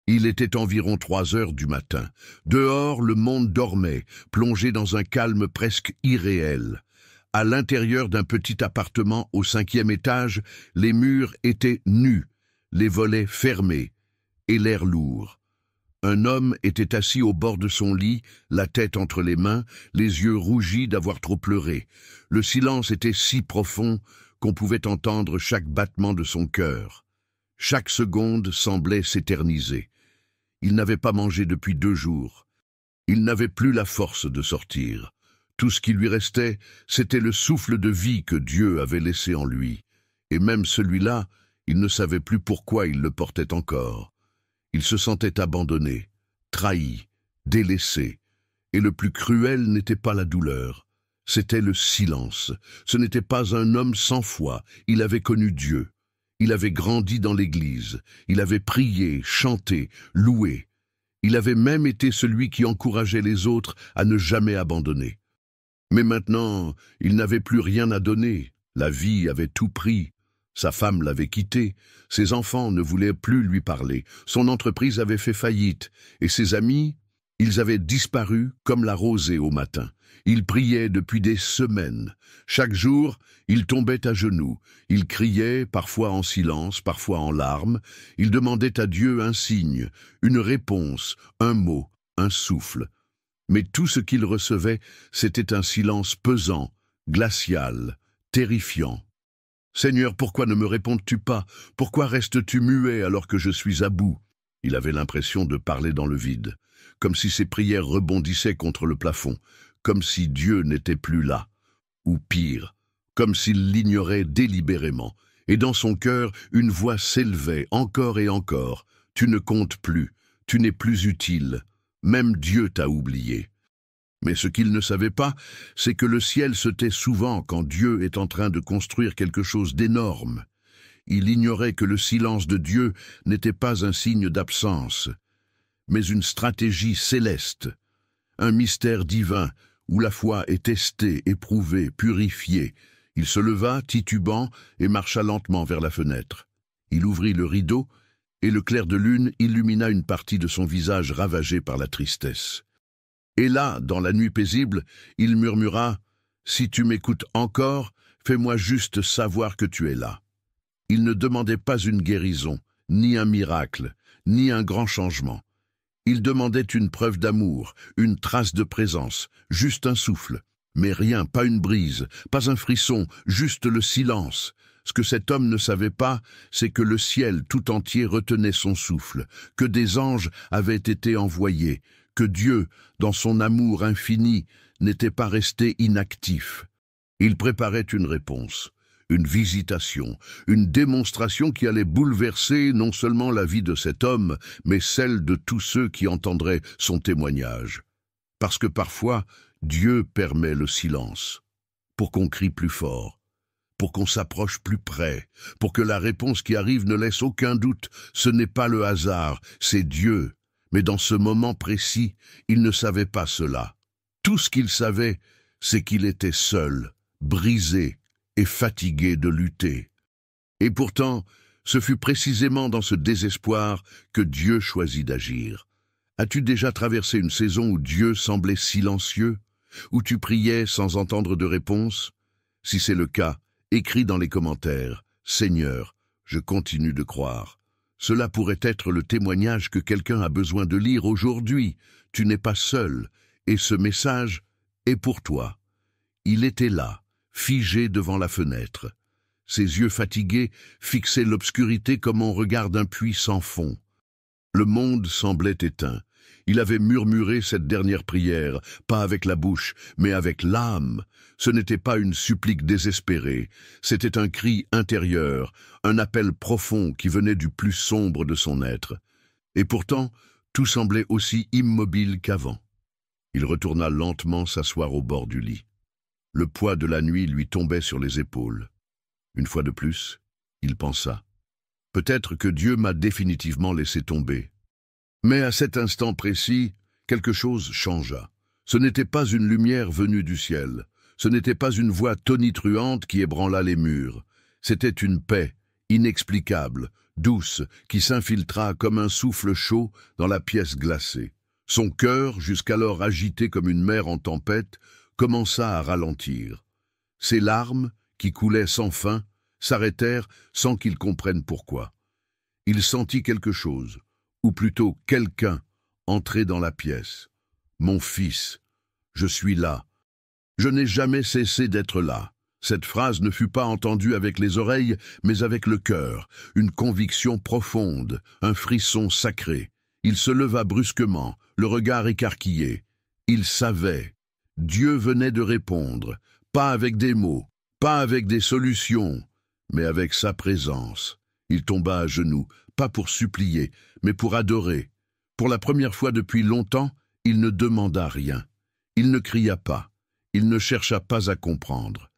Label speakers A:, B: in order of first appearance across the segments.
A: Il était environ 3 heures du matin. Dehors, le monde dormait, plongé dans un calme presque irréel. À l'intérieur d'un petit appartement au 5e étage, les murs étaient nus, les volets fermés, et l'air lourd. Un homme était assis au bord de son lit, la tête entre les mains, les yeux rougis d'avoir trop pleuré. Le silence était si profond qu'on pouvait entendre chaque battement de son cœur. Chaque seconde semblait s'éterniser. Il n'avait pas mangé depuis 2 jours. Il n'avait plus la force de sortir. Tout ce qui lui restait, c'était le souffle de vie que Dieu avait laissé en lui. Et même celui-là, il ne savait plus pourquoi il le portait encore. Il se sentait abandonné, trahi, délaissé. Et le plus cruel n'était pas la douleur, c'était le silence. Ce n'était pas un homme sans foi, il avait connu Dieu. Il avait grandi dans l'église, il avait prié, chanté, loué. Il avait même été celui qui encourageait les autres à ne jamais abandonner. Mais maintenant, il n'avait plus rien à donner. La vie avait tout pris. Sa femme l'avait quitté. Ses enfants ne voulaient plus lui parler. Son entreprise avait fait faillite. Et ses amis, ils avaient disparu comme la rosée au matin. Il priait depuis des semaines. Chaque jour, il tombait à genoux. Il criait, parfois en silence, parfois en larmes. Il demandait à Dieu un signe, une réponse, un mot, un souffle. Mais tout ce qu'il recevait, c'était un silence pesant, glacial, terrifiant. « Seigneur, pourquoi ne me réponds-tu pas? Pourquoi restes-tu muet alors que je suis à bout ?» Il avait l'impression de parler dans le vide, comme si ses prières rebondissaient contre le plafond, comme si Dieu n'était plus là. Ou pire, comme s'il l'ignorait délibérément. Et dans son cœur, une voix s'élevait encore et encore. « Tu ne comptes plus, tu n'es plus utile. Même Dieu t'a oublié. » Mais ce qu'il ne savait pas, c'est que le ciel se tait souvent quand Dieu est en train de construire quelque chose d'énorme. Il ignorait que le silence de Dieu n'était pas un signe d'absence, mais une stratégie céleste, un mystère divin où la foi est testée, éprouvée, purifiée. Il se leva, titubant, et marcha lentement vers la fenêtre. Il ouvrit le rideau, et le clair de lune illumina une partie de son visage ravagé par la tristesse. Et là, dans la nuit paisible, il murmura « Si tu m'écoutes encore, fais-moi juste savoir que tu es là. » Il ne demandait pas une guérison, ni un miracle, ni un grand changement. Il demandait une preuve d'amour, une trace de présence, juste un souffle. Mais rien, pas une brise, pas un frisson, juste le silence. Ce que cet homme ne savait pas, c'est que le ciel tout entier retenait son souffle, que des anges avaient été envoyés, que Dieu, dans son amour infini, n'était pas resté inactif. Il préparait une réponse, une visitation, une démonstration qui allait bouleverser non seulement la vie de cet homme, mais celle de tous ceux qui entendraient son témoignage. Parce que parfois, Dieu permet le silence, pour qu'on crie plus fort, pour qu'on s'approche plus près, pour que la réponse qui arrive ne laisse aucun doute. Ce n'est pas le hasard, c'est Dieu. Mais dans ce moment précis, il ne savait pas cela. Tout ce qu'il savait, c'est qu'il était seul, brisé et fatigué de lutter. Et pourtant, ce fut précisément dans ce désespoir que Dieu choisit d'agir. As-tu déjà traversé une saison où Dieu semblait silencieux, où tu priais sans entendre de réponse? Si c'est le cas, écris dans les commentaires « Seigneur, je continue de croire ». Cela pourrait être le témoignage que quelqu'un a besoin de lire aujourd'hui. Tu n'es pas seul, et ce message est pour toi. Il était là, figé devant la fenêtre. Ses yeux fatigués fixaient l'obscurité comme on regarde un puits sans fond. Le monde semblait éteint. Il avait murmuré cette dernière prière, pas avec la bouche, mais avec l'âme. Ce n'était pas une supplique désespérée, c'était un cri intérieur, un appel profond qui venait du plus sombre de son être. Et pourtant, tout semblait aussi immobile qu'avant. Il retourna lentement s'asseoir au bord du lit. Le poids de la nuit lui tombait sur les épaules. Une fois de plus, il pensa « Peut-être que Dieu m'a définitivement laissé tomber. » Mais à cet instant précis, quelque chose changea. Ce n'était pas une lumière venue du ciel. Ce n'était pas une voix tonitruante qui ébranla les murs. C'était une paix inexplicable, douce, qui s'infiltra comme un souffle chaud dans la pièce glacée. Son cœur, jusqu'alors agité comme une mer en tempête, commença à ralentir. Ses larmes, qui coulaient sans fin, s'arrêtèrent sans qu'il comprenne pourquoi. Il sentit quelque chose, ou plutôt quelqu'un, entrer dans la pièce. « Mon fils, je suis là. Je n'ai jamais cessé d'être là. » Cette phrase ne fut pas entendue avec les oreilles, mais avec le cœur, une conviction profonde, un frisson sacré. Il se leva brusquement, le regard écarquillé. Il savait. Dieu venait de répondre, pas avec des mots, pas avec des solutions, mais avec sa présence. Il tomba à genoux, pas pour supplier, mais pour adorer. Pour la première fois depuis longtemps, il ne demanda rien. Il ne cria pas. Il ne chercha pas à comprendre.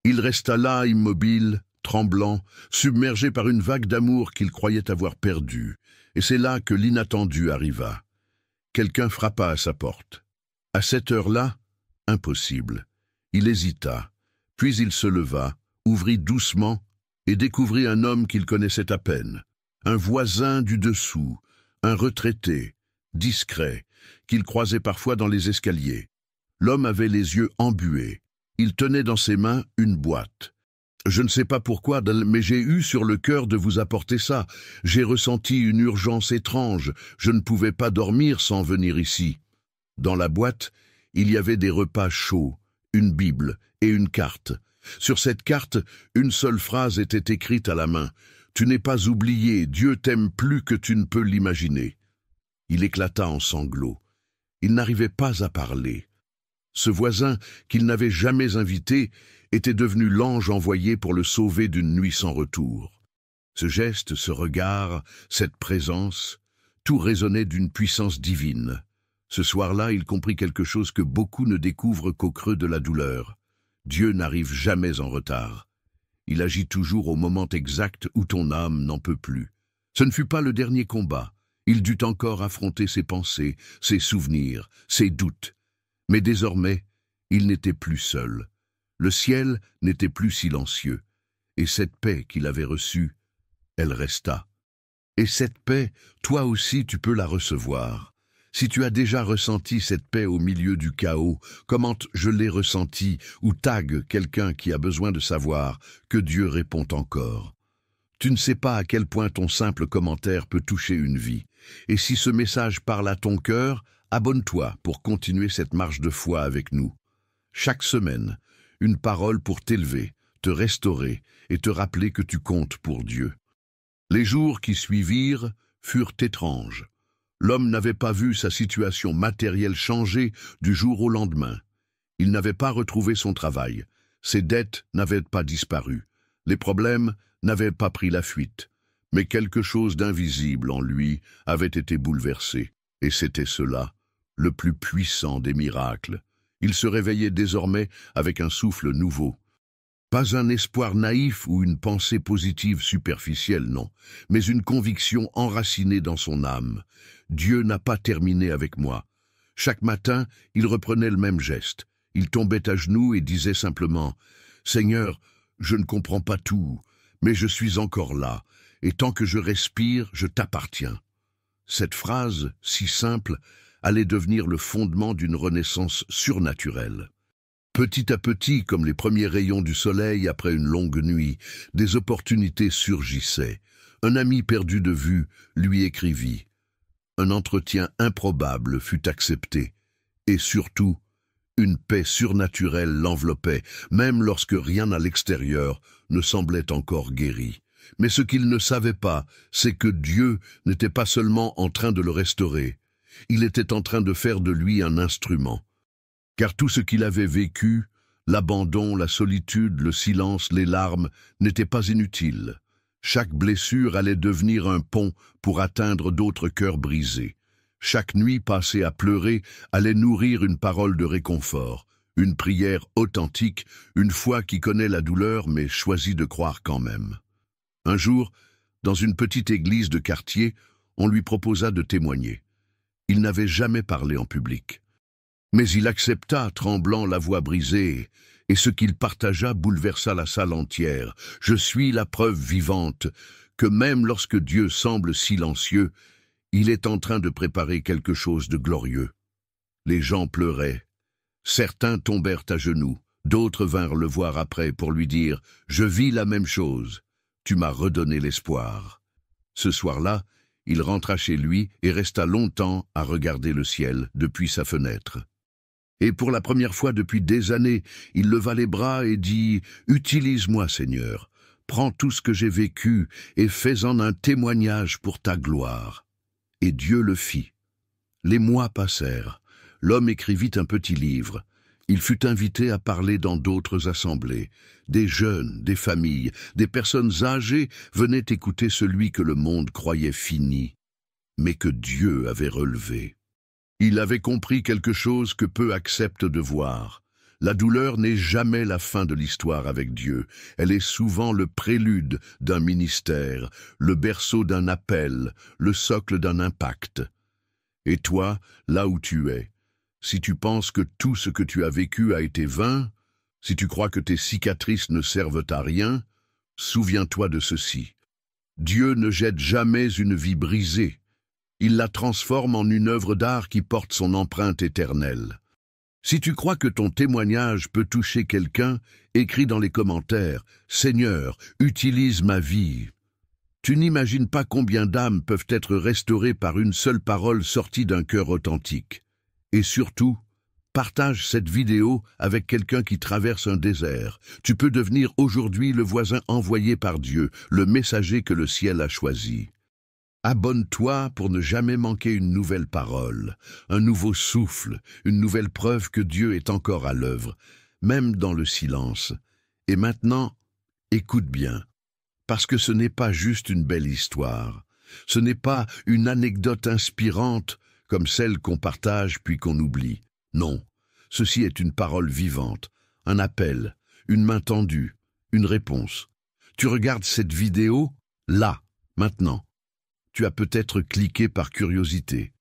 A: Il resta là, immobile, tremblant, submergé par une vague d'amour qu'il croyait avoir perdue. Et c'est là que l'inattendu arriva. Quelqu'un frappa à sa porte. À cette heure-là, impossible. Il hésita, puis il se leva, ouvrit doucement et découvrit un homme qu'il connaissait à peine. Un voisin du dessous, un retraité, discret, qu'il croisait parfois dans les escaliers. L'homme avait les yeux embués. Il tenait dans ses mains une boîte. « Je ne sais pas pourquoi, mais j'ai eu sur le cœur de vous apporter ça. J'ai ressenti une urgence étrange. Je ne pouvais pas dormir sans venir ici. » Dans la boîte, il y avait des repas chauds, une Bible et une carte. Sur cette carte, une seule phrase était écrite à la main. « Tu n'es pas oublié, Dieu t'aime plus que tu ne peux l'imaginer. » Il éclata en sanglots. Il n'arrivait pas à parler. Ce voisin, qu'il n'avait jamais invité, était devenu l'ange envoyé pour le sauver d'une nuit sans retour. Ce geste, ce regard, cette présence, tout résonnait d'une puissance divine. Ce soir-là, il comprit quelque chose que beaucoup ne découvrent qu'au creux de la douleur. Dieu n'arrive jamais en retard. Il agit toujours au moment exact où ton âme n'en peut plus. Ce ne fut pas le dernier combat. Il dut encore affronter ses pensées, ses souvenirs, ses doutes. Mais désormais, il n'était plus seul. Le ciel n'était plus silencieux. Et cette paix qu'il avait reçue, elle resta. Et cette paix, toi aussi tu peux la recevoir. Si tu as déjà ressenti cette paix au milieu du chaos, commente « je l'ai ressenti » ou tague quelqu'un qui a besoin de savoir que Dieu répond encore. Tu ne sais pas à quel point ton simple commentaire peut toucher une vie. Et si ce message parle à ton cœur, abonne-toi pour continuer cette marche de foi avec nous. Chaque semaine, une parole pour t'élever, te restaurer et te rappeler que tu comptes pour Dieu. Les jours qui suivirent furent étranges. L'homme n'avait pas vu sa situation matérielle changer du jour au lendemain. Il n'avait pas retrouvé son travail. Ses dettes n'avaient pas disparu. Les problèmes n'avaient pas pris la fuite. Mais quelque chose d'invisible en lui avait été bouleversé. Et c'était cela, le plus puissant des miracles. Il se réveillait désormais avec un souffle nouveau. Pas un espoir naïf ou une pensée positive superficielle, non, mais une conviction enracinée dans son âme. Dieu n'a pas terminé avec moi. Chaque matin, il reprenait le même geste. Il tombait à genoux et disait simplement « Seigneur, je ne comprends pas tout, mais je suis encore là, et tant que je respire, je t'appartiens. » Cette phrase, si simple, allait devenir le fondement d'une renaissance surnaturelle. Petit à petit, comme les premiers rayons du soleil après une longue nuit, des opportunités surgissaient. Un ami perdu de vue lui écrivit. Un entretien improbable fut accepté. Et surtout, une paix surnaturelle l'enveloppait, même lorsque rien à l'extérieur ne semblait encore guéri. Mais ce qu'il ne savait pas, c'est que Dieu n'était pas seulement en train de le restaurer. Il était en train de faire de lui un instrument. Car tout ce qu'il avait vécu, l'abandon, la solitude, le silence, les larmes, n'était pas inutile. Chaque blessure allait devenir un pont pour atteindre d'autres cœurs brisés. Chaque nuit passée à pleurer allait nourrir une parole de réconfort, une prière authentique, une foi qui connaît la douleur mais choisit de croire quand même. Un jour, dans une petite église de quartier, on lui proposa de témoigner. Il n'avait jamais parlé en public. Mais il accepta, tremblant, la voix brisée, et ce qu'il partagea bouleversa la salle entière. Je suis la preuve vivante que même lorsque Dieu semble silencieux, il est en train de préparer quelque chose de glorieux. Les gens pleuraient. Certains tombèrent à genoux, d'autres vinrent le voir après pour lui dire « Je vis la même chose, tu m'as redonné l'espoir ». Ce soir-là, il rentra chez lui et resta longtemps à regarder le ciel depuis sa fenêtre. Et pour la première fois depuis des années, il leva les bras et dit « Utilise-moi, Seigneur, prends tout ce que j'ai vécu et fais-en un témoignage pour ta gloire. » Et Dieu le fit. Les mois passèrent. L'homme écrivit un petit livre. Il fut invité à parler dans d'autres assemblées. Des jeunes, des familles, des personnes âgées venaient écouter celui que le monde croyait fini, mais que Dieu avait relevé. Il avait compris quelque chose que peu acceptent de voir. La douleur n'est jamais la fin de l'histoire avec Dieu. Elle est souvent le prélude d'un ministère, le berceau d'un appel, le socle d'un impact. Et toi, là où tu es, si tu penses que tout ce que tu as vécu a été vain, si tu crois que tes cicatrices ne servent à rien, souviens-toi de ceci. Dieu ne jette jamais une vie brisée. Il la transforme en une œuvre d'art qui porte son empreinte éternelle. Si tu crois que ton témoignage peut toucher quelqu'un, écris dans les commentaires « Seigneur, utilise ma vie ». Tu n'imagines pas combien d'âmes peuvent être restaurées par une seule parole sortie d'un cœur authentique. Et surtout, partage cette vidéo avec quelqu'un qui traverse un désert. Tu peux devenir aujourd'hui le voisin envoyé par Dieu, le messager que le ciel a choisi. Abonne-toi pour ne jamais manquer une nouvelle parole, un nouveau souffle, une nouvelle preuve que Dieu est encore à l'œuvre, même dans le silence. Et maintenant, écoute bien, parce que ce n'est pas juste une belle histoire, ce n'est pas une anecdote inspirante comme celle qu'on partage puis qu'on oublie. Non, ceci est une parole vivante, un appel, une main tendue, une réponse. Tu regardes cette vidéo, là, maintenant. Tu as peut-être cliqué par curiosité.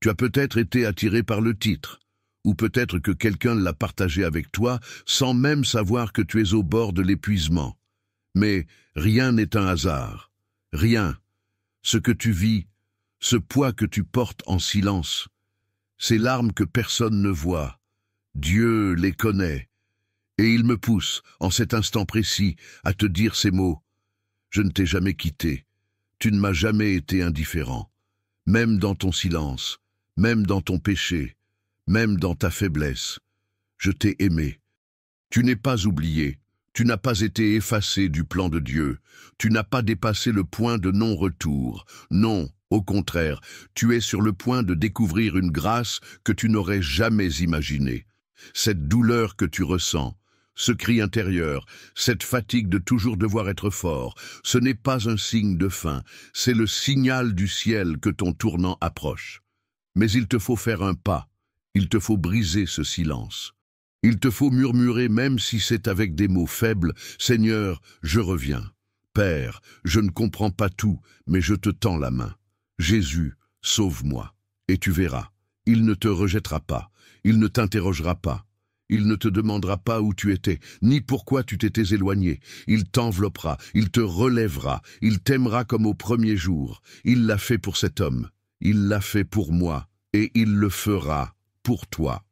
A: Tu as peut-être été attiré par le titre. Ou peut-être que quelqu'un l'a partagé avec toi sans même savoir que tu es au bord de l'épuisement. Mais rien n'est un hasard. Rien. Ce que tu vis, ce poids que tu portes en silence, ces larmes que personne ne voit, Dieu les connaît. Et il me pousse, en cet instant précis, à te dire ces mots. Je ne t'ai jamais quitté. Tu ne m'as jamais été indifférent, même dans ton silence, même dans ton péché, même dans ta faiblesse. Je t'ai aimé. Tu n'es pas oublié, tu n'as pas été effacé du plan de Dieu, tu n'as pas dépassé le point de non-retour. Non, au contraire, tu es sur le point de découvrir une grâce que tu n'aurais jamais imaginée. Cette douleur que tu ressens, ce cri intérieur, cette fatigue de toujours devoir être fort, ce n'est pas un signe de fin, c'est le signal du ciel que ton tournant approche. Mais il te faut faire un pas, il te faut briser ce silence. Il te faut murmurer même si c'est avec des mots faibles, « Seigneur, je reviens. Père, je ne comprends pas tout, mais je te tends la main. Jésus, sauve-moi. » Et tu verras, il ne te rejettera pas, il ne t'interrogera pas. Il ne te demandera pas où tu étais, ni pourquoi tu t'étais éloigné. Il t'enveloppera, il te relèvera, il t'aimera comme au premier jour. Il l'a fait pour cet homme, il l'a fait pour moi, et il le fera pour toi.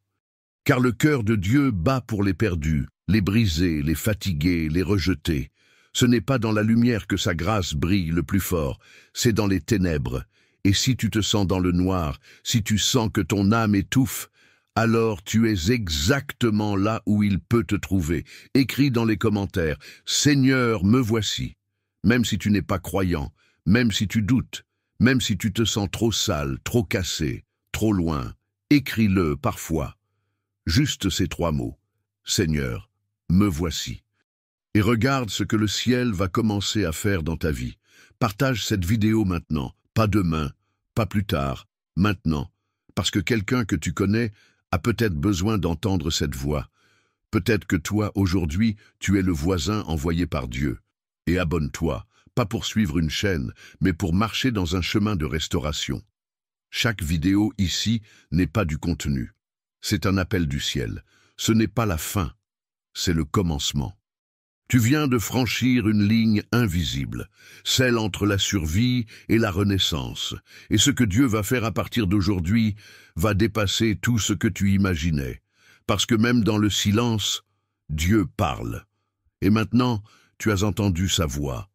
A: Car le cœur de Dieu bat pour les perdus, les brisés, les fatigués, les rejetés. Ce n'est pas dans la lumière que sa grâce brille le plus fort, c'est dans les ténèbres. Et si tu te sens dans le noir, si tu sens que ton âme étouffe, alors tu es exactement là où il peut te trouver. Écris dans les commentaires « Seigneur, me voici ». Même si tu n'es pas croyant, même si tu doutes, même si tu te sens trop sale, trop cassé, trop loin, écris-le parfois. Juste ces 3 mots « Seigneur, me voici ». Et regarde ce que le ciel va commencer à faire dans ta vie. Partage cette vidéo maintenant, pas demain, pas plus tard, maintenant, parce que quelqu'un que tu connais a peut-être besoin d'entendre cette voix. Peut-être que toi, aujourd'hui, tu es le voisin envoyé par Dieu. Et abonne-toi, pas pour suivre une chaîne, mais pour marcher dans un chemin de restauration. Chaque vidéo ici n'est pas du contenu. C'est un appel du ciel. Ce n'est pas la fin. c'est le commencement. Tu viens de franchir une ligne invisible, celle entre la survie et la renaissance, et ce que Dieu va faire à partir d'aujourd'hui va dépasser tout ce que tu imaginais, parce que même dans le silence, Dieu parle. Et maintenant, tu as entendu sa voix.